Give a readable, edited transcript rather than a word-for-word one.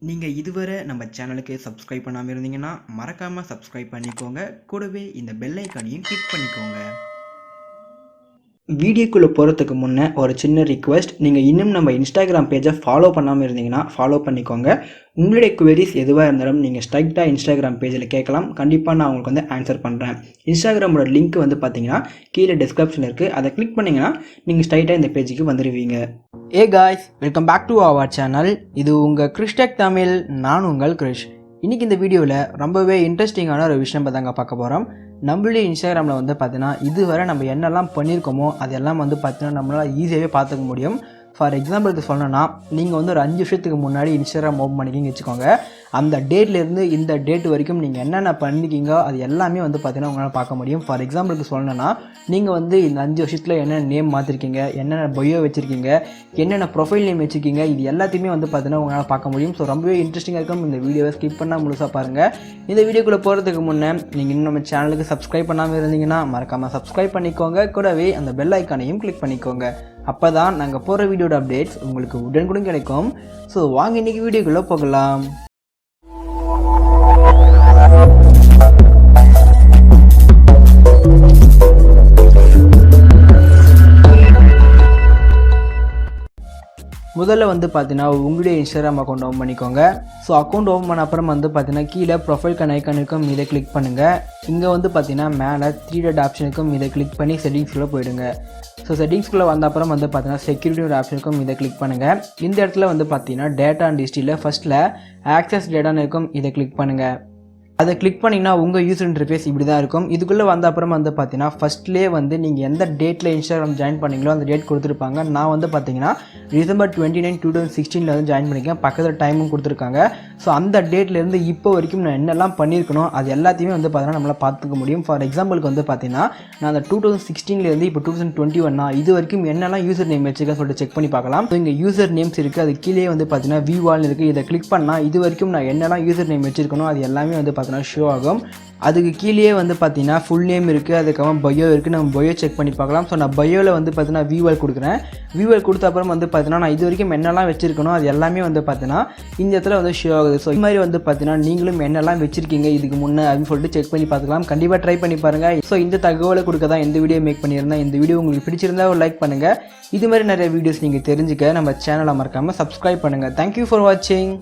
நீங்கள் இதுவரை நம்ம சேனலுக்கு சப்ஸ்கிரைப் பண்ணாமல் இருந்தீங்கன்னா மறக்காமல் சப்ஸ்கிரைப் பண்ணிக்கோங்க. கூடவே இந்த பெல் ஐக்கானையும் கிளிக் பண்ணிக்கோங்க. வீடியோக்குள்ளே போகிறதுக்கு முன்னே ஒரு சின்ன ரிக்வெஸ்ட், நீங்கள் இன்னும் நம்ம இன்ஸ்டாகிராம் பேஜை ஃபாலோ பண்ணாமல் இருந்தீங்கன்னா ஃபாலோ பண்ணிக்கோங்க. உங்களுடைய குவெரிஸ் எதுவாக இருந்தாலும் நீங்கள் ஸ்ட்ரைட்டாக இன்ஸ்டாகிராம் பேஜில் கேட்கலாம். கண்டிப்பாக நான் உங்களுக்கு வந்து ஆன்சர் பண்ணுறேன். இன்ஸ்டாகிராமோட லிங்க் வந்து பார்த்தீங்கன்னா கீழே டிஸ்கிரிப்ஷனில் இருக்குது. அதை கிளிக் பண்ணிங்கன்னா நீங்கள் ஸ்ட்ரைட்டாக இந்த பேஜுக்கு வந்துடுவீங்க. Hey guys, welcome back to our channel. இது உங்கள் HasTag தமிழ். நான் உங்கள் கிரிஷ். இன்றைக்கி இந்த வீடியோவில் ரொம்பவே இன்ட்ரெஸ்டிங்கான ஒரு விஷயம் தாங்க பார்க்க போகிறோம். நம்மளுடைய இன்ஸ்டாகிராமில் வந்து பார்த்தீங்கன்னா இதுவரை நம்ம என்னெல்லாம் பண்ணியிருக்கோமோ அதெல்லாம் வந்து பார்த்தீங்கன்னா நம்மளால் ஈஸியாகவே பார்த்துக்க முடியும். ஃபார் எக்ஸாம்பிளுக்கு சொல்லணும்னா, நீங்கள் வந்து ஒரு 5 வருஷத்துக்கு முன்னாடி இன்ஸ்டாகிராம் ஓப்பன் பண்ணிக்கிங்க வச்சுக்கோங்க. அந்த டேட்லேருந்து இந்த டேட் வரைக்கும் நீங்கள் என்னென்ன பண்ணிக்கிங்க அது எல்லாமே வந்து பார்த்தீங்கன்னா உங்களால் பார்க்க முடியும். ஃபார் எக்ஸாம்பிளுக்கு சொல்லணும்னா, நீங்கள் வந்து இந்த 5 வருஷத்தில் என்னென்ன நேம் மாற்றிருக்கீங்க, என்னென்ன பயோ வச்சுருக்கீங்க, என்னென்ன ப்ரொஃபைல் நேம் வச்சுருக்கீங்க, இது எல்லாத்தையுமே வந்து பார்த்தீங்கன்னா உங்களால் பார்க்க முடியும். ஸோ ரொம்பவே இன்ட்ரெஸ்டிங்காக இருக்கும். இந்த வீடியோவை ஸ்கிப் பண்ணால் முழுசாக பாருங்கள். இந்த வீடியோக்குள்ளே போகிறதுக்கு முன்னே நீங்கள் இன்னும் நம்ம சேனலுக்கு சப்ஸ்கிரைப் பண்ணாமல் இருந்தீங்கன்னா மறக்காமல் சப்ஸ்கிரைப் பண்ணிக்கோங்க. கூடவே அந்த பெல் ஐக்கானையும் கிளிக் பண்ணிக்கோங்க. அப்போ தான் நாங்கள் போகிற வீடியோட அப்டேட்ஸ் உங்களுக்கு உடனுக்குடன் கிடைக்கும். ஸோ வாங்க இன்றைக்கி வீடியோக்குள்ளே போகலாம். முதல்ல வந்து பார்த்தீங்கன்னா உங்களுடைய இன்ஸ்டாகிராம் அக்கௌண்ட் ஓப்பன் பண்ணிக்கோங்க. ஸோ அக்கௌண்ட் ஓப்பன் பண்ண அப்புறம் வந்து பார்த்தீங்கன்னா கீழே ப்ரொஃபைல் ஐக்கான் இருக்கும், இதை கிளிக் பண்ணுங்கள். இங்கே வந்து பார்த்தீங்கன்னா மேலே 3 டாட் ஆப்ஷன் இருக்கும், இதை கிளிக் பண்ணி செட்டிங்ஸ்குள்ளே போயிடுங்க. ஸோ செட்டிங்ஸ்குள்ளே வந்த அப்புறம் வந்து பார்த்தீங்கன்னா செக்யூரிட்டி ஒரு ஆப்ஷன் இருக்கும், இதை கிளிக் பண்ணுங்கள். இந்த இடத்துல வந்து பார்த்தீங்கன்னா டேட்டா அண்ட் ஹிஸ்ட்ரியில் ஃபஸ்ட்டில் ஆக்சஸ் டேட்டான்னு இருக்கும், இதை கிளிக் பண்ணுங்கள். அதை கிளிக் பண்ணிங்கன்னா உங்கள் யூசர் இன்டர்ஃபேஸ் இப்படி தான் இருக்கும். இதுக்குள்ளே வந்த அப்புறம் வந்து பார்த்தீங்கன்னா ஃபஸ்ட்லேயே வந்து நீங்கள் எந்த டேட்டில் இன்ஸ்டாகிராம் ஜாயின் பண்ணிங்களோ அந்த டேட் கொடுத்துருப்பாங்க. நான் வந்து பார்த்தீங்கன்னா டிசம்பர் 29, 2016 வந்து ஜாயின் பண்ணிக்கேன். பக்கத்தில் டைமும் கொடுத்துருக்காங்க. ஸோ அந்த டேட்லேருந்து இப்போ வரைக்கும் நான் என்னெல்லாம் பண்ணியிருக்கணும் அது எல்லாத்தையுமே வந்து பார்த்தீங்கன்னா நம்மளால் பார்த்துக்க முடியும். ஃபார் எக்ஸாம்பிளுக்கு வந்து பார்த்தீங்கன்னா நான் அந்த 2016 இப்போ 2021 இது வரைக்கும் என்னெல்லாம் யூசர் நேம் வச்சுருக்கேன் சொல்லிட்டு செக் பண்ணி பார்க்கலாம். ஸோ இங்கே யூசர் நேம்ஸ் இருக்குது, அது கீழே வந்து பார்த்தீங்கன்னா வியூவால்னு இருக்குது. இதை கிளிக் பண்ணால் இது வரைக்கும் நான் என்னெல்லாம் யூசர் நேம் வச்சுருக்கணும் அது எல்லாமே வந்து ஷோ ஆகும். அதுக்கு கீழே வந்து பார்த்தீங்கன்னா ஃபுல் நேம் இருக்குது, அதுக்கப்புறம் பயோ இருக்குது. நம்ம பயோ செக் பண்ணி பார்க்கலாம். ஸோ நான் பயோவில் வந்து பார்த்தீங்கன்னா வியூவல் கொடுக்குறேன். வியூவல் கொடுத்த அப்புறம் வந்து பார்த்தீங்கன்னா நான் இது வரைக்கும் என்னெல்லாம் வச்சிருக்கணும் அது எல்லாமே வந்து பார்த்தீங்கன்னா இந்த இடத்துல வந்து ஷோ ஆகுது. ஸோ இது மாதிரி வந்து பார்த்தீங்கன்னா நீங்களும் என்னெல்லாம் வச்சிருக்கீங்க இதுக்கு முன்னே அப்படின்னு சொல்லிட்டு செக் பண்ணி பார்த்துக்கலாம். கண்டிப்பாக ட்ரை பண்ணி பாருங்கள். ஸோ இந்த தகவலை கொடுக்க தான் இந்த வீடியோ மேக் பண்ணியிருந்தேன். இந்த வீடியோ உங்களுக்கு பிடிச்சிருந்தா ஒரு லைக் பண்ணுங்கள். இது மாதிரி நிறைய வீடியோஸ் நீங்கள் தெரிஞ்சுக்க நம்ம சேனலை மறக்காமல் சப்ஸ்கிரைப் பண்ணுங்கள். தேங்க்யூ ஃபார் வாட்சிங்.